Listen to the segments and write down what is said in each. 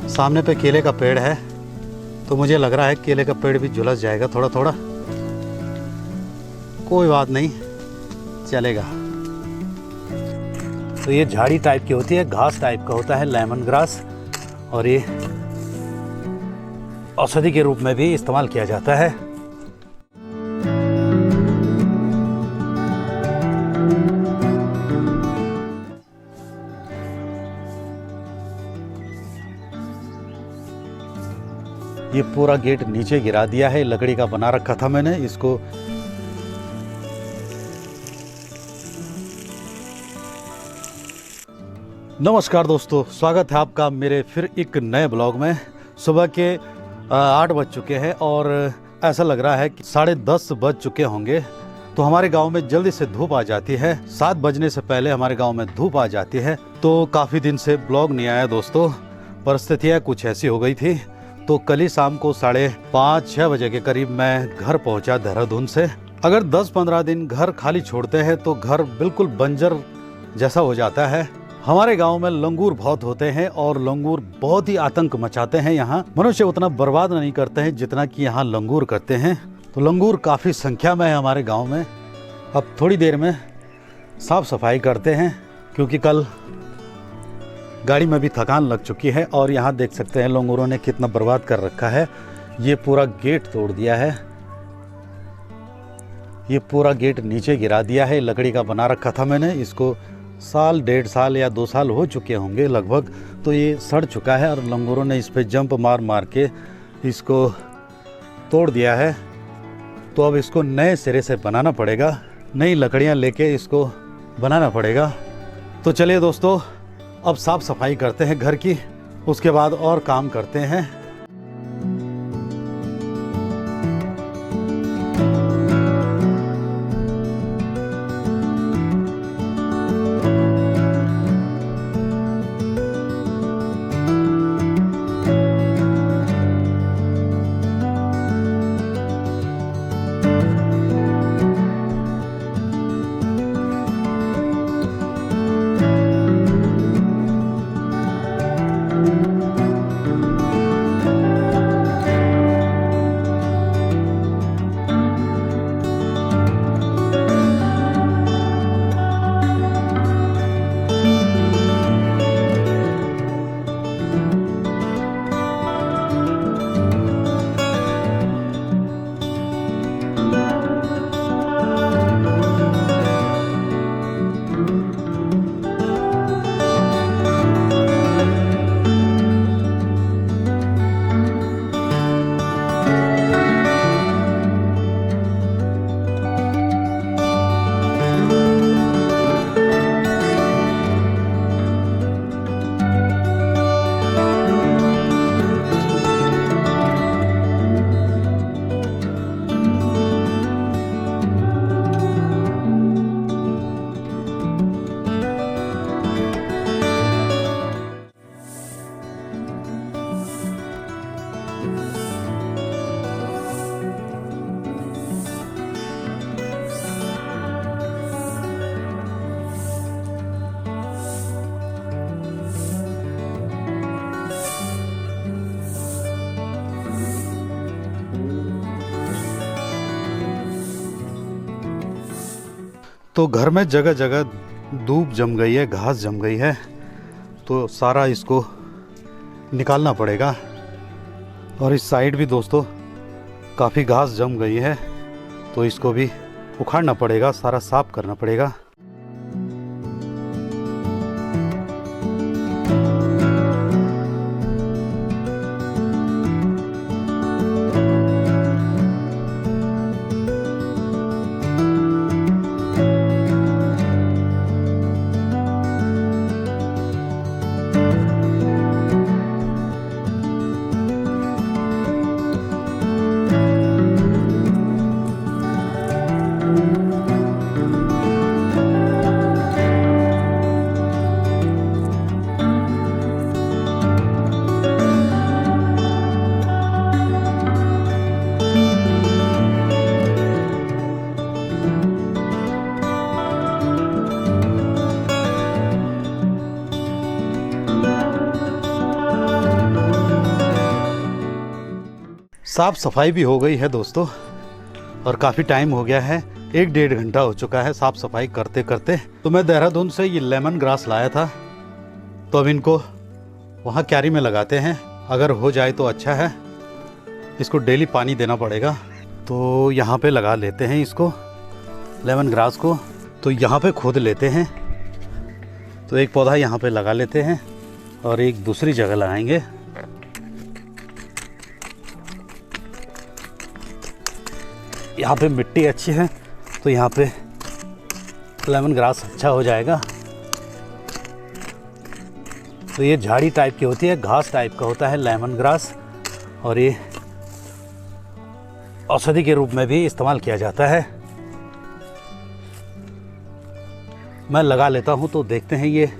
सामने पे केले का पेड़ है, तो मुझे लग रहा है केले का पेड़ भी झुलस जाएगा थोड़ा थोड़ा। कोई बात नहीं, चलेगा। तो ये झाड़ी टाइप की होती है, घास टाइप का होता है लेमन ग्रास, और ये औषधि के रूप में भी इस्तेमाल किया जाता है। ये पूरा गेट नीचे गिरा दिया है, लकड़ी का बना रखा था मैंने इसको। नमस्कार दोस्तों, स्वागत है आपका मेरे फिर एक नए ब्लॉग में। सुबह के 8 बज चुके हैं और ऐसा लग रहा है कि 10:30 बज चुके होंगे। तो हमारे गांव में जल्दी से धूप आ जाती है, 7 बजने से पहले हमारे गांव में धूप आ जाती है। तो काफ़ी दिन से ब्लॉग नहीं आया दोस्तों, परिस्थितियाँ कुछ ऐसी हो गई थी। तो कल ही शाम को 5:30-6 बजे के करीब मैं घर पहुंचा देहरादून से। अगर 10-15 दिन घर खाली छोड़ते हैं तो घर बिल्कुल बंजर जैसा हो जाता है। हमारे गांव में लंगूर बहुत होते हैं और लंगूर बहुत ही आतंक मचाते हैं। यहाँ मनुष्य उतना बर्बाद नहीं करते हैं जितना कि यहाँ लंगूर करते हैं। तो लंगूर काफ़ी संख्या में है हमारे गांव में। अब थोड़ी देर में साफ सफाई करते हैं, क्योंकि कल गाड़ी में भी थकान लग चुकी है। और यहाँ देख सकते हैं लंगूरों ने कितना बर्बाद कर रखा है। ये पूरा गेट तोड़ दिया है, ये पूरा गेट नीचे गिरा दिया है। लकड़ी का बना रखा था मैंने इसको, 1.5 या 2 साल हो चुके होंगे लगभग। तो ये सड़ चुका है और लंगूरों ने इस पे जंप मार मार के इसको तोड़ दिया है। तो अब इसको नए सिरे से बनाना पड़ेगा, नई लकड़ियाँ लेके इसको बनाना पड़ेगा। तो चलिए दोस्तों, अब साफ सफाई करते हैं घर की, उसके बाद और काम करते हैं। तो घर में जगह जगह धूप जम गई है, घास जम गई है। तो सारा इसको निकालना पड़ेगा। और इस साइड भी दोस्तों काफ़ी घास जम गई है, तो इसको भी उखाड़ना पड़ेगा, सारा साफ करना पड़ेगा। साफ़ सफाई भी हो गई है दोस्तों, और काफ़ी टाइम हो गया है, 1-1.5 घंटा हो चुका है साफ़ सफाई करते करते। तो मैं देहरादून से ये लेमन ग्रास लाया था, तो अब इनको वहाँ क्यारी में लगाते हैं। अगर हो जाए तो अच्छा है। इसको डेली पानी देना पड़ेगा। तो यहाँ पे लगा लेते हैं इसको, लेमन ग्रास को। तो यहाँ पे खोद लेते हैं, तो एक पौधा यहाँ पे लगा लेते हैं और एक दूसरी जगह लगाएंगे। यहाँ पे मिट्टी अच्छी है तो यहाँ पे लेमन ग्रास अच्छा हो जाएगा। तो ये झाड़ी टाइप की होती है, घास टाइप का होता है लेमन ग्रास, और ये औषधि के रूप में भी इस्तेमाल किया जाता है। मैं लगा लेता हूँ तो देखते हैं ये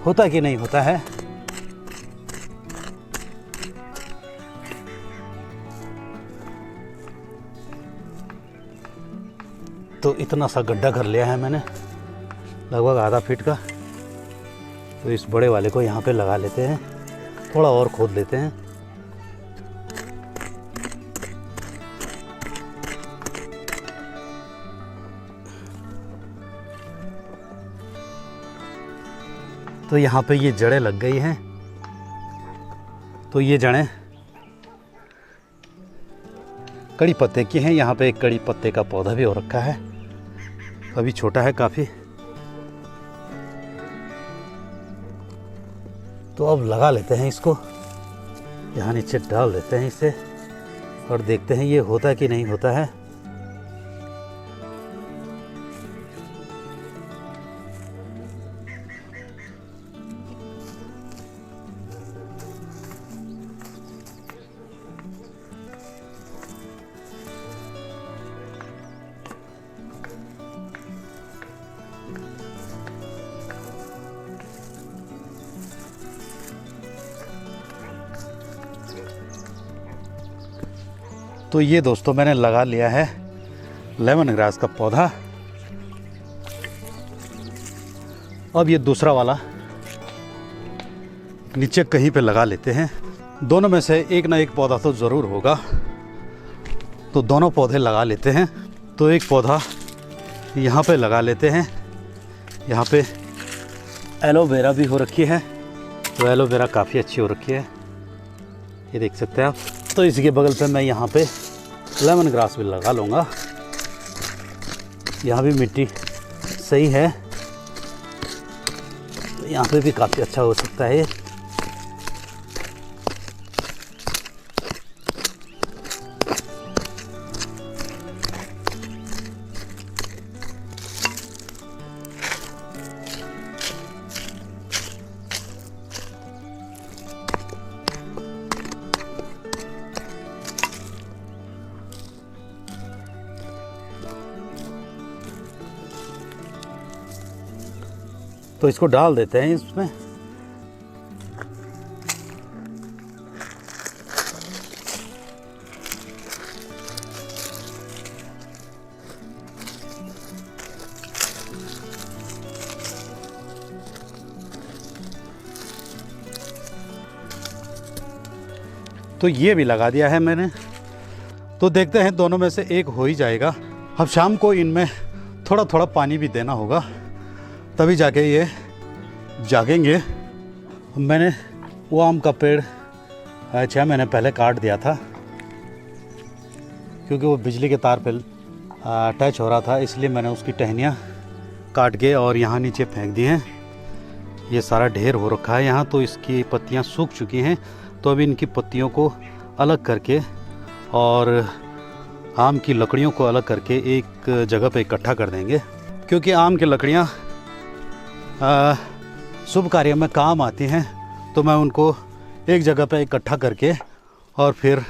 होता कि नहीं होता है। तो इतना सा गड्ढा कर लिया है मैंने, लगभग आधा फीट का। तो इस बड़े वाले को यहाँ पे लगा लेते हैं, थोड़ा और खोद लेते हैं। तो यहाँ पे ये जड़ें लग गई हैं। तो ये जड़ें कड़ी पत्ते की हैं। यहाँ पे एक कड़ी पत्ते का पौधा भी हो रखा है, अभी छोटा है काफ़ी। तो अब लगा लेते हैं इसको, यहाँ नीचे डाल देते हैं इसे और देखते हैं ये होता कि नहीं होता है। तो ये दोस्तों मैंने लगा लिया है लेमन ग्रास का पौधा। अब ये दूसरा वाला नीचे कहीं पे लगा लेते हैं। दोनों में से एक ना एक पौधा तो ज़रूर होगा, तो दोनों पौधे लगा लेते हैं। तो एक पौधा यहाँ पे लगा लेते हैं। यहाँ पे एलोवेरा भी हो रखी है, तो एलोवेरा काफ़ी अच्छी हो रखी है, ये देख सकते हैं आप। तो इसी के बगल पे मैं यहाँ पे लेमन ग्रास भी लगा लूँगा। यहाँ भी मिट्टी सही है, तो यहाँ पे भी काफ़ी अच्छा हो सकता है। तो इसको डाल देते हैं इसमें। तो ये भी लगा दिया है मैंने। तो देखते हैं दोनों में से एक हो ही जाएगा। अब शाम को इनमें थोड़ा थोड़ा पानी भी देना होगा, तभी जाके ये जागेंगे। मैंने वो आम का पेड़ 6 महीने पहले काट दिया था, क्योंकि वो बिजली के तार पे अटैच हो रहा था, इसलिए मैंने उसकी टहनियाँ काट के और यहाँ नीचे फेंक दी हैं। ये सारा ढेर हो रखा है यहाँ, तो इसकी पत्तियाँ सूख चुकी हैं। तो अभी इनकी पत्तियों को अलग करके और आम की लकड़ियों को अलग करके एक जगह पे इकट्ठा कर देंगे, क्योंकि आम की लकड़ियाँ शुभ कार्य में काम आती हैं। तो मैं उनको एक जगह पे इकट्ठा करके और फिर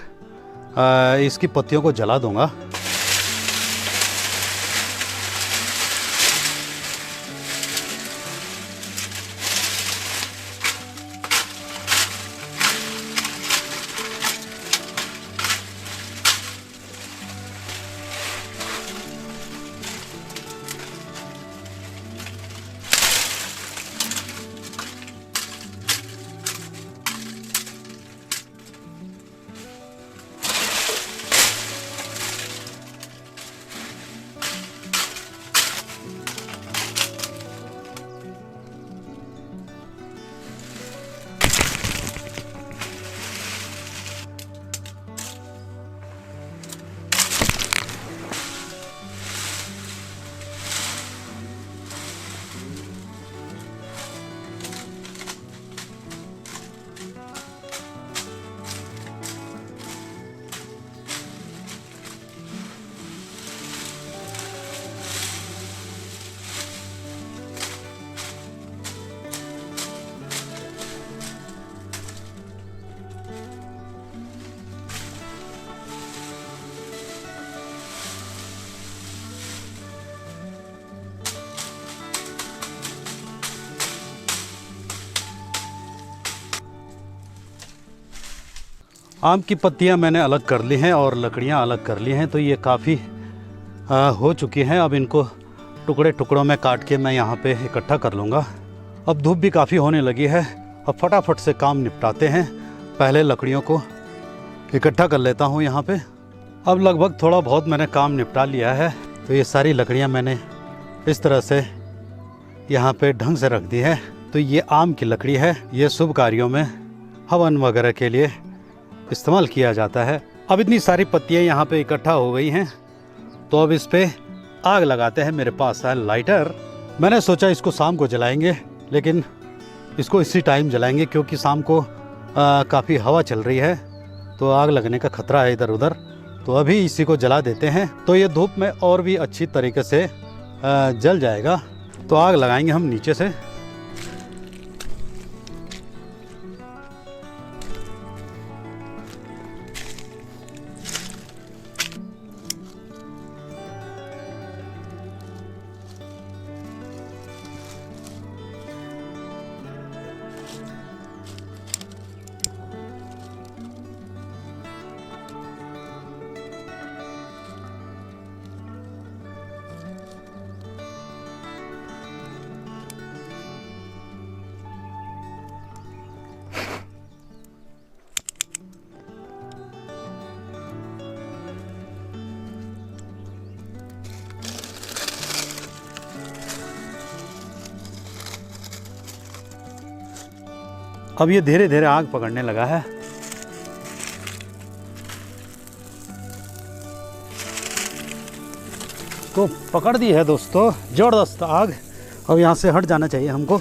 इसकी पत्तियों को जला दूंगा। आम की पत्तियां मैंने अलग कर ली हैं और लकड़ियां अलग कर ली हैं, तो ये काफ़ी हो चुकी हैं। अब इनको टुकड़े टुकड़ों में काट के मैं यहाँ पे इकट्ठा कर लूँगा। अब धूप भी काफ़ी होने लगी है, अब फटाफट से काम निपटाते हैं। पहले लकड़ियों को इकट्ठा कर लेता हूँ यहाँ पे। अब लगभग थोड़ा बहुत मैंने काम निपटा लिया है, तो ये सारी लकड़ियाँ मैंने इस तरह से यहाँ पे ढंग से रख दी है। तो ये आम की लकड़ी है, ये शुभ कार्यों में हवन वगैरह के लिए इस्तेमाल किया जाता है। अब इतनी सारी पत्तियाँ यहाँ पे इकट्ठा हो गई हैं, तो अब इस पे आग लगाते हैं। मेरे पास है लाइटर। मैंने सोचा इसको शाम को जलाएंगे, लेकिन इसको इसी टाइम जलाएंगे क्योंकि शाम को काफ़ी हवा चल रही है, तो आग लगने का खतरा है इधर उधर। तो अभी इसी को जला देते हैं, तो ये धूप में और भी अच्छी तरीके से जल जाएगा। तो आग लगाएंगे हम नीचे से। अब ये धीरे धीरे आग पकड़ने लगा है। तो पकड़ दी है दोस्तों ज़बरदस्त आग। अब यहाँ से हट जाना चाहिए हमको।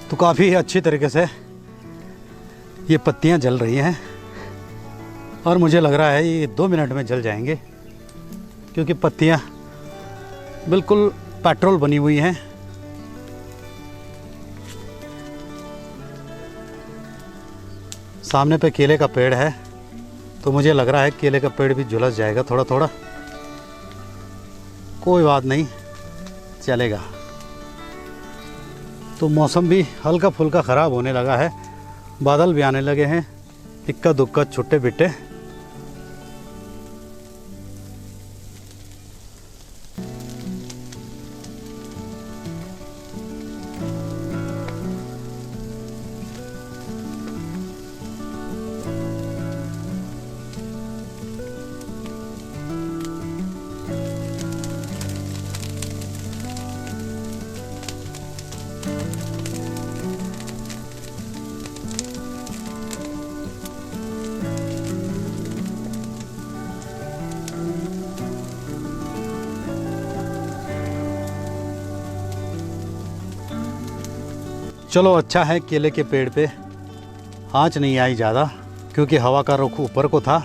तो काफ़ी अच्छी तरीके से ये पत्तियां जल रही हैं और मुझे लग रहा है ये 2 मिनट में जल जाएंगे, क्योंकि पत्तियां बिल्कुल पेट्रोल बनी हुई हैं। सामने पे केले का पेड़ है, तो मुझे लग रहा है केले का पेड़ भी झुलस जाएगा थोड़ा थोड़ा। कोई बात नहीं, चलेगा। तो मौसम भी हल्का फुल्का ख़राब होने लगा है, बादल भी आने लगे हैं, इक्का दुक्का छुट्टे बिट्टे। चलो अच्छा है केले के पेड़ पे आँच नहीं आई ज़्यादा, क्योंकि हवा का रुख ऊपर को था।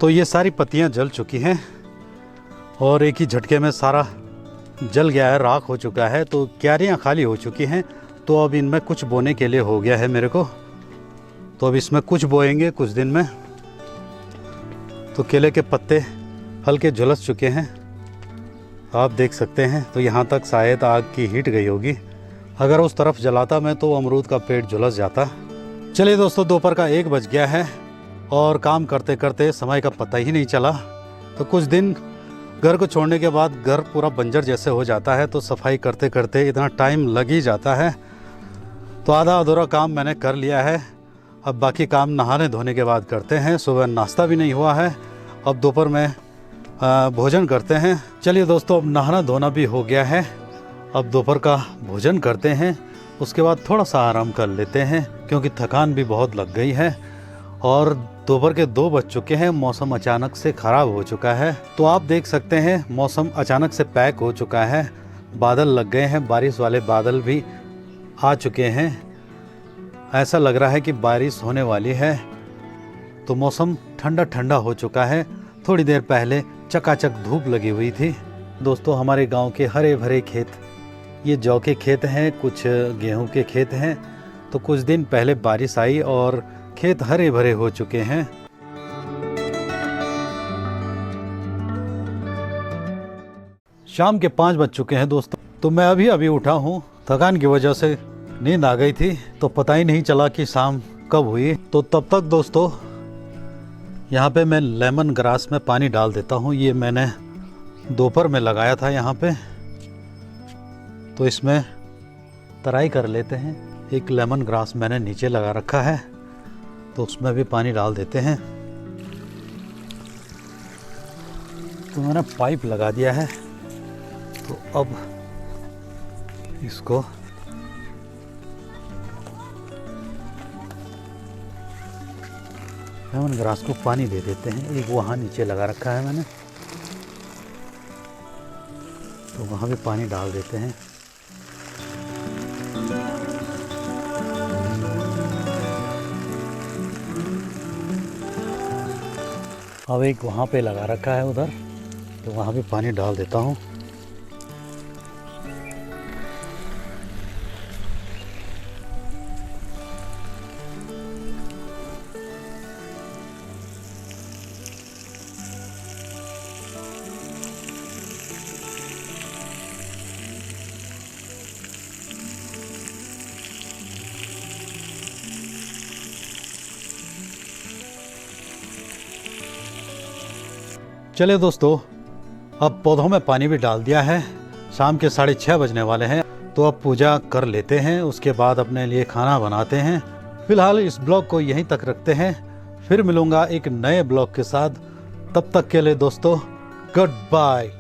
तो ये सारी पत्तियाँ जल चुकी हैं और एक ही झटके में सारा जल गया है, राख हो चुका है। तो क्यारियाँ खाली हो चुकी हैं, तो अब इनमें कुछ बोने के लिए हो गया है मेरे को। तो अब इसमें कुछ बोएंगे कुछ दिन में। तो केले के पत्ते हल्के झुलस चुके हैं, आप देख सकते हैं। तो यहाँ तक शायद आग की हीट गई होगी। अगर उस तरफ जलाता मैं तो अमरूद का पेड़ झुलस जाता। चलिए दोस्तों, दोपहर का 1 बज गया है और काम करते करते समय का पता ही नहीं चला। तो कुछ दिन घर को छोड़ने के बाद घर पूरा बंजर जैसे हो जाता है, तो सफाई करते करते इतना टाइम लग ही जाता है। तो आधा अधूरा काम मैंने कर लिया है, अब बाकी काम नहाने धोने के बाद करते हैं। सुबह नाश्ता भी नहीं हुआ है, अब दोपहर में भोजन करते हैं। चलिए दोस्तों, अब नहाना धोना भी हो गया है, अब दोपहर का भोजन करते हैं, उसके बाद थोड़ा सा आराम कर लेते हैं, क्योंकि थकान भी बहुत लग गई है। और दोपहर के 2 बज चुके हैं, मौसम अचानक से ख़राब हो चुका है। तो आप देख सकते हैं मौसम अचानक से पैक हो चुका है, बादल लग गए हैं, बारिश वाले बादल भी आ चुके हैं। ऐसा लग रहा है कि बारिश होने वाली है। तो मौसम ठंडा ठंडा हो चुका है। थोड़ी देर पहले चकाचक धूप लगी हुई थी। दोस्तों हमारे गांव के हरे भरे खेत, ये जौ के खेत हैं, कुछ गेहूं के खेत हैं। तो कुछ दिन पहले बारिश आई और खेत हरे भरे हो चुके हैं। शाम के 5 बज चुके हैं दोस्तों। तो मैं अभी अभी उठा हूँ, थकान की वजह से नींद आ गई थी, तो पता ही नहीं चला कि शाम कब हुई। तो तब तक दोस्तों यहाँ पे मैं लेमन ग्रास में पानी डाल देता हूँ। ये मैंने दोपहर में लगाया था यहाँ पे, तो इसमें तराई कर लेते हैं। एक लेमन ग्रास मैंने नीचे लगा रखा है, तो उसमें भी पानी डाल देते हैं। तो मैंने पाइप लगा दिया है, तो अब इसको लेमन ग्रास को पानी दे देते हैं। एक वहाँ नीचे लगा रखा है मैंने, तो वहाँ भी पानी डाल देते हैं। अब एक वहाँ पे लगा रखा है उधर, तो वहाँ भी पानी डाल देता हूँ। चलिए दोस्तों, अब पौधों में पानी भी डाल दिया है। शाम के 6:30 बजने वाले हैं, तो अब पूजा कर लेते हैं, उसके बाद अपने लिए खाना बनाते हैं। फिलहाल इस ब्लॉग को यहीं तक रखते हैं, फिर मिलूंगा एक नए ब्लॉग के साथ। तब तक के लिए दोस्तों, गुड बाय।